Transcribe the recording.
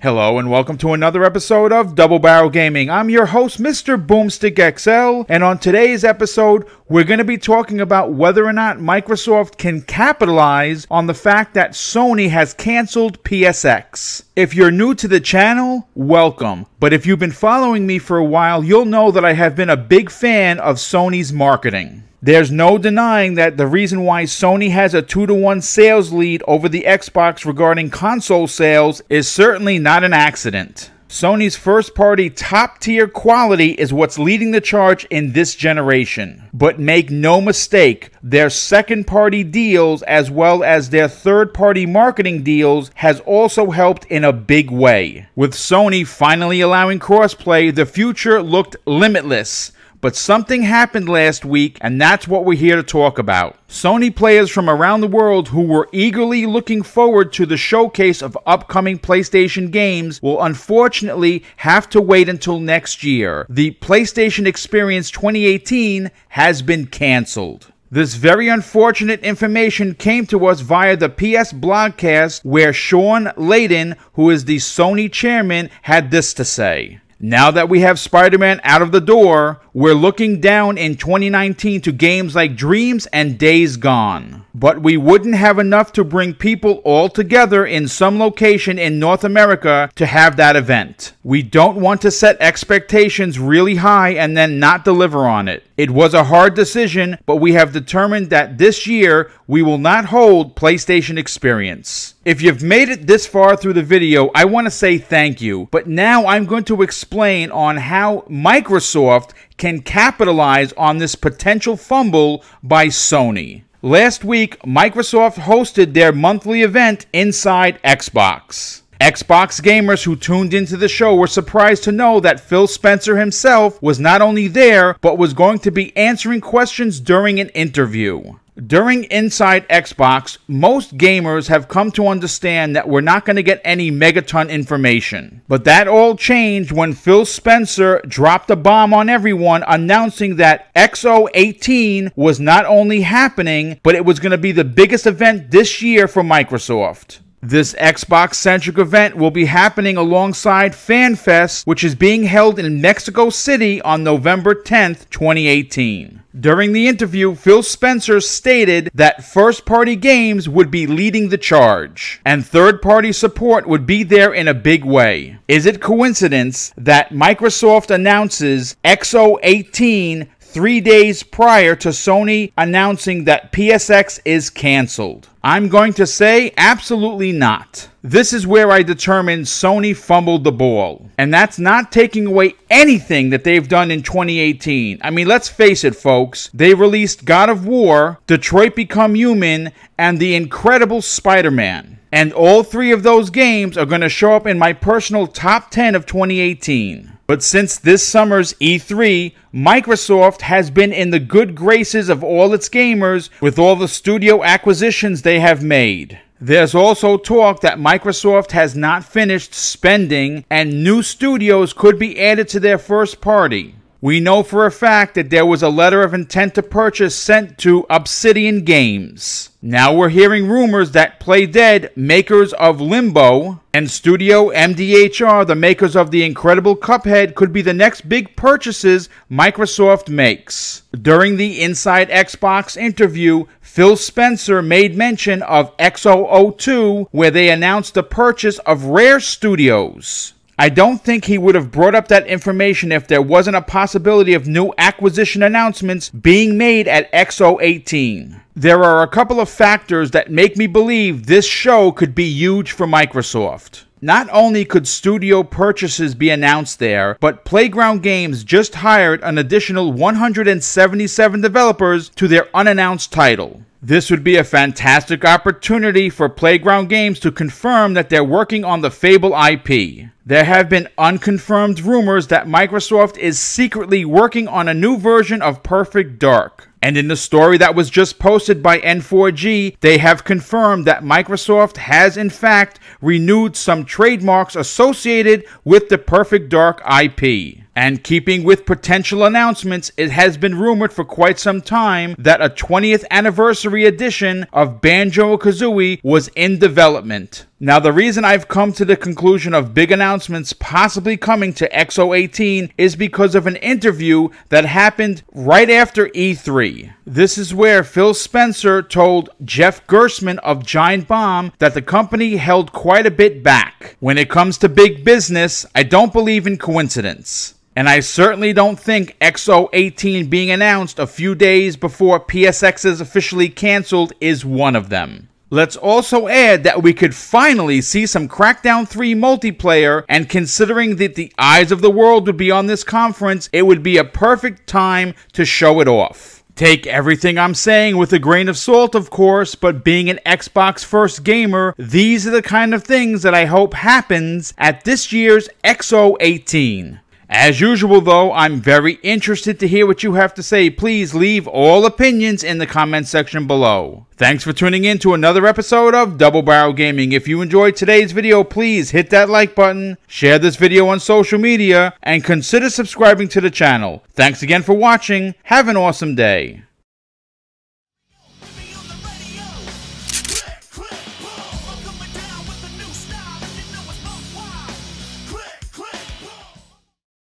Hello and welcome to another episode of Double Barrel Gaming. I'm your host, MrBooMStickXL, and on today's episode, we're going to be talking about whether or not Microsoft can capitalize on the fact that Sony has canceled PSX. If you're new to the channel, welcome. But if you've been following me for a while, you'll know that I have been a big fan of Sony's marketing. There's no denying that the reason why Sony has a 2-to-1 sales lead over the Xbox regarding console sales is certainly not an accident. Sony's first-party top-tier quality is what's leading the charge in this generation. But make no mistake, their second-party deals as well as their third-party marketing deals has also helped in a big way. With Sony finally allowing crossplay, the future looked limitless. But something happened last week, and that's what we're here to talk about. Sony players from around the world who were eagerly looking forward to the showcase of upcoming PlayStation games will unfortunately have to wait until next year. The PlayStation Experience 2018 has been canceled. This very unfortunate information came to us via the PS Blogcast, where Sean Layden, who is the Sony chairman, had this to say. Now that we have Spider-Man out of the door, we're looking down in 2019 to games like Dreams and Days Gone. But we wouldn't have enough to bring people all together in some location in North America to have that event. We don't want to set expectations really high and then not deliver on it. It was a hard decision, but we have determined that this year we will not hold PlayStation Experience. If you've made it this far through the video, I want to say thank you. But now I'm going to explain on how Microsoft can capitalize on this potential fumble by Sony. Last week, Microsoft hosted their monthly event inside Xbox. Xbox gamers who tuned into the show were surprised to know that Phil Spencer himself was not only there, but was going to be answering questions during an interview. During Inside Xbox, most gamers have come to understand that we're not going to get any megaton information. But that all changed when Phil Spencer dropped a bomb on everyone, announcing that XO18 was not only happening, but it was going to be the biggest event this year for Microsoft. This Xbox-centric event will be happening alongside FanFest, which is being held in Mexico City on November 10th, 2018. During the interview, Phil Spencer stated that first-party games would be leading the charge, and third-party support would be there in a big way. Is it coincidence that Microsoft announces XO18 3 days prior to Sony announcing that PSX is canceled? I'm going to say absolutely not. This is where I determine Sony fumbled the ball. And that's not taking away anything that they've done in 2018. I mean, let's face it, folks. They released God of War, Detroit Become Human, and The Incredible Spider-Man. And all three of those games are going to show up in my personal top 10 of 2018. But since this summer's E3, Microsoft has been in the good graces of all its gamers with all the studio acquisitions they have made. There's also talk that Microsoft has not finished spending and new studios could be added to their first party. We know for a fact that there was a letter of intent to purchase sent to Obsidian Games. Now we're hearing rumors that Playdead, makers of Limbo, and Studio MDHR, the makers of The Incredible Cuphead, could be the next big purchases Microsoft makes. During the Inside Xbox interview, Phil Spencer made mention of XO18, where they announced the purchase of Rare Studios. I don't think he would have brought up that information if there wasn't a possibility of new acquisition announcements being made at XO18. There are a couple of factors that make me believe this show could be huge for Microsoft. Not only could studio purchases be announced there, but Playground Games just hired an additional 177 developers to their unannounced title. This would be a fantastic opportunity for Playground Games to confirm that they're working on the Fable IP. There have been unconfirmed rumors that Microsoft is secretly working on a new version of Perfect Dark. And in the story that was just posted by N4G, they have confirmed that Microsoft has in fact renewed some trademarks associated with the Perfect Dark IP. And keeping with potential announcements, it has been rumored for quite some time that a 20th anniversary edition of Banjo-Kazooie was in development. Now, the reason I've come to the conclusion of big announcements possibly coming to XO18 is because of an interview that happened right after E3. This is where Phil Spencer told Jeff Gerstmann of Giant Bomb that the company held quite a bit back. When it comes to big business, I don't believe in coincidence. And I certainly don't think XO18 being announced a few days before PSX is officially canceled is one of them. Let's also add that we could finally see some Crackdown 3 multiplayer, and considering that the eyes of the world would be on this conference, it would be a perfect time to show it off. Take everything I'm saying with a grain of salt, of course, but being an Xbox first gamer, these are the kind of things that I hope happens at this year's XO18. As usual though, I'm very interested to hear what you have to say. Please leave all opinions in the comment section below. Thanks for tuning in to another episode of Double Barrel Gaming. If you enjoyed today's video, please hit that like button, share this video on social media, and consider subscribing to the channel. Thanks again for watching. Have an awesome day.